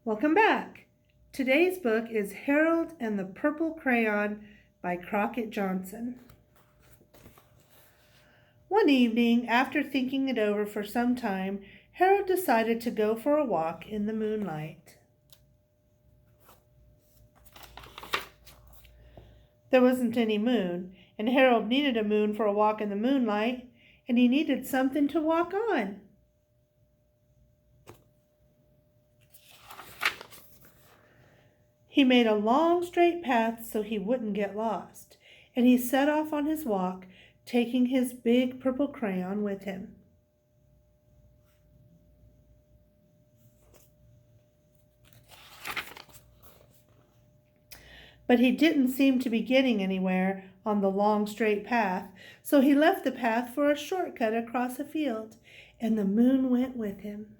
Welcome back. Today's book is Harold and the Purple Crayon by Crockett Johnson. One evening, after thinking it over for some time, Harold decided to go for a walk in the moonlight. There wasn't any moon, and Harold needed a moon for a walk in the moonlight, and he needed something to walk on. He made a long straight path so he wouldn't get lost, and he set off on his walk, taking his big purple crayon with him. But he didn't seem to be getting anywhere on the long straight path, so he left the path for a shortcut across a field, and the moon went with him.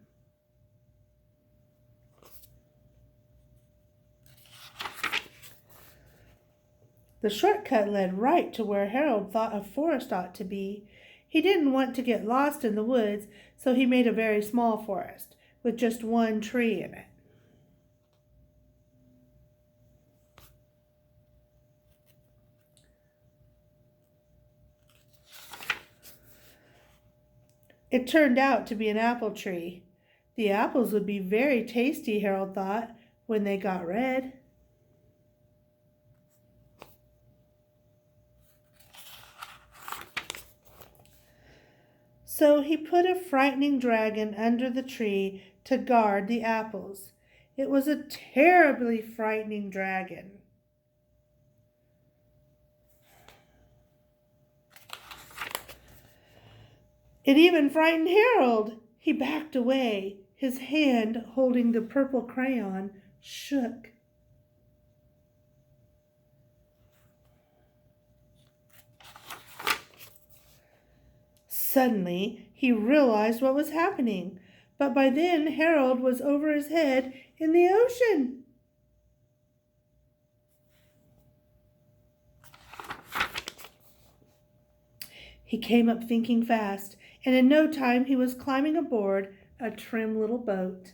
The shortcut led right to where Harold thought a forest ought to be. He didn't want to get lost in the woods, so he made a very small forest with just one tree in it. It turned out to be an apple tree. The apples would be very tasty, Harold thought, when they got red. So he put a frightening dragon under the tree to guard the apples. It was a terribly frightening dragon. It even frightened Harold. He backed away. His hand, holding the purple crayon, shook. Suddenly, he realized what was happening, but by then Harold was over his head in the ocean. He came up thinking fast, and in no time he was climbing aboard a trim little boat.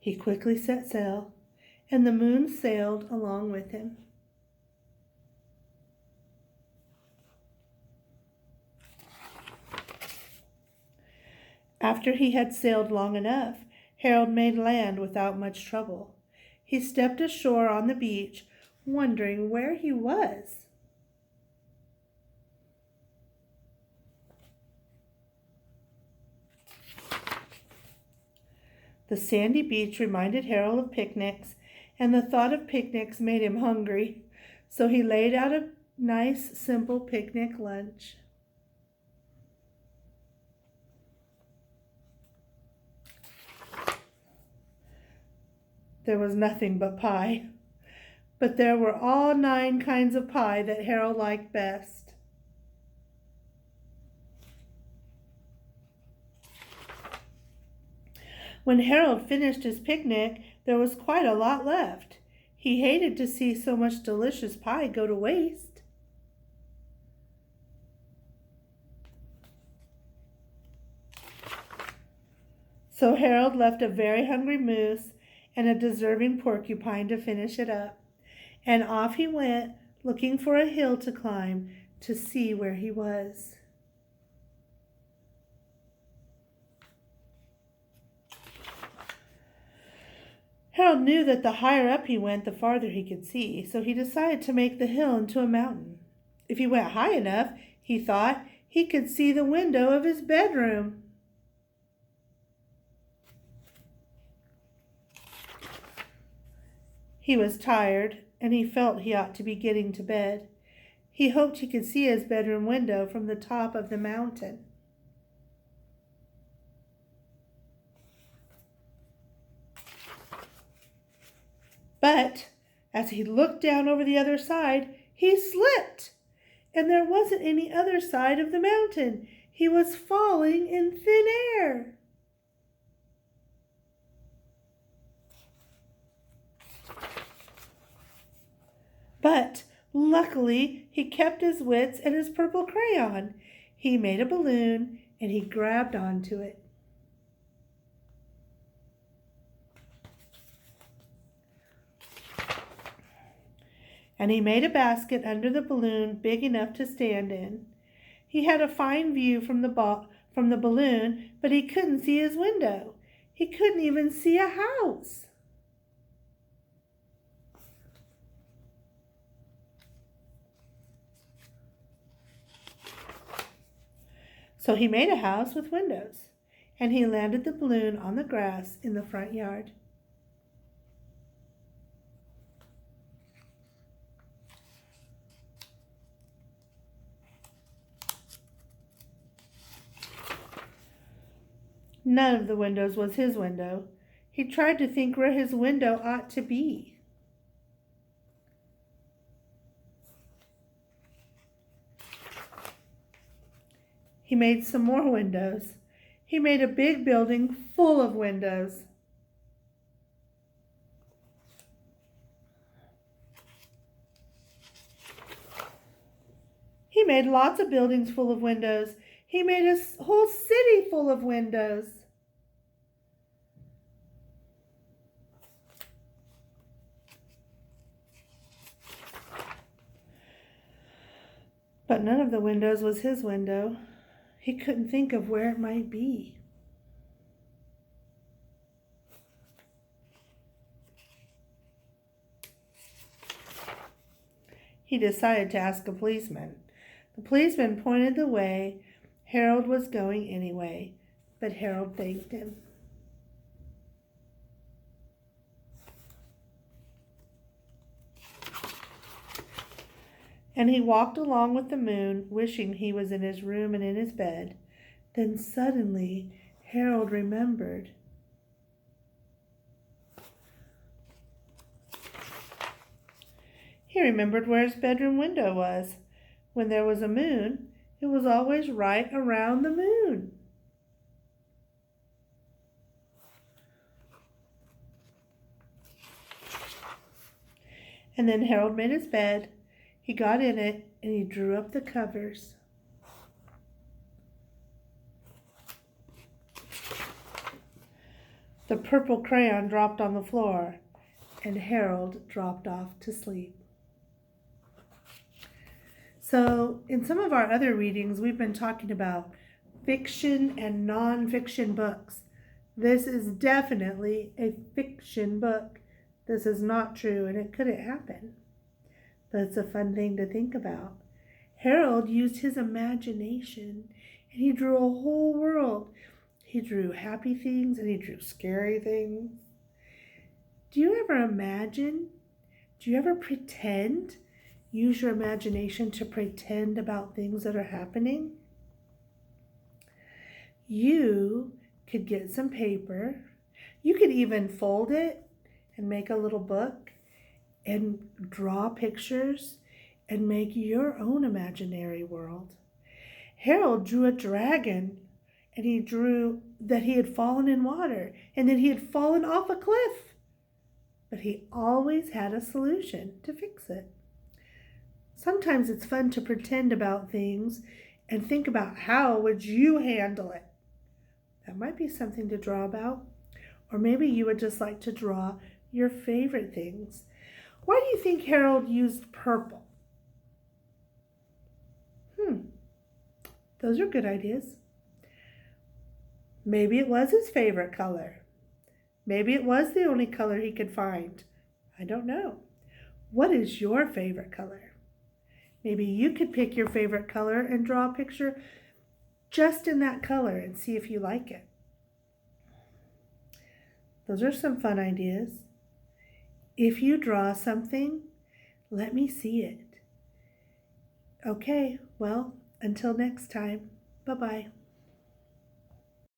He quickly set sail, and the moon sailed along with him. After he had sailed long enough, Harold made land without much trouble. He stepped ashore on the beach, wondering where he was. The sandy beach reminded Harold of picnics, and the thought of picnics made him hungry, so he laid out a nice, simple picnic lunch. There was nothing but pie, but there were all 9 kinds of pie that Harold liked best. When Harold finished his picnic, there was quite a lot left. He hated to see so much delicious pie go to waste. So Harold left a very hungry moose and a deserving porcupine to finish it up, and off he went, looking for a hill to climb to see where he was. Harold knew that the higher up he went, the farther he could see, so he decided to make the hill into a mountain. If he went high enough, he thought, he could see the window of his bedroom. He was tired, and he felt he ought to be getting to bed. He hoped he could see his bedroom window from the top of the mountain. But as he looked down over the other side, he slipped, and there wasn't any other side of the mountain. He was falling in thin air. But Luckily, he kept his wits and his purple crayon. He made a balloon and he grabbed onto it. And he made a basket under the balloon big enough to stand in. He had a fine view from the balloon, but he couldn't see his window. He couldn't even see a house. So he made a house with windows, and he landed the balloon on the grass in the front yard. None of the windows was his window. He tried to think where his window ought to be. He made some more windows. He made a big building full of windows. He made lots of buildings full of windows. He made a whole city full of windows. But none of the windows was his window. He couldn't think of where it might be. He decided to ask a policeman. The policeman pointed the way Harold was going anyway, but Harold thanked him. And he walked along with the moon, wishing he was in his room and in his bed. Then suddenly, Harold remembered. He remembered where his bedroom window was. When there was a moon, it was always right around the moon. And then Harold made his bed. He got in it and he drew up the covers. The purple crayon dropped on the floor and Harold dropped off to sleep. So in some of our other readings, we've been talking about fiction and nonfiction books. This is definitely a fiction book. This is not true and it couldn't happen. But it's a fun thing to think about. Harold used his imagination and he drew a whole world. He drew happy things and he drew scary things. Do you ever imagine? Do you ever pretend? Use your imagination to pretend about things that are happening? You could get some paper. You could even fold it and make a little book and draw pictures and make your own imaginary world. Harold drew a dragon and he drew that he had fallen in water and that he had fallen off a cliff. But he always had a solution to fix it. Sometimes it's fun to pretend about things and think about how would you handle it. That might be something to draw about. Or maybe you would just like to draw your favorite things. Why do you think Harold used purple? Those are good ideas. Maybe it was his favorite color. Maybe it was the only color he could find. I don't know. What is your favorite color? Maybe you could pick your favorite color and draw a picture just in that color and see if you like it. Those are some fun ideas. If you draw something, let me see it. Okay, well, until next time, bye-bye.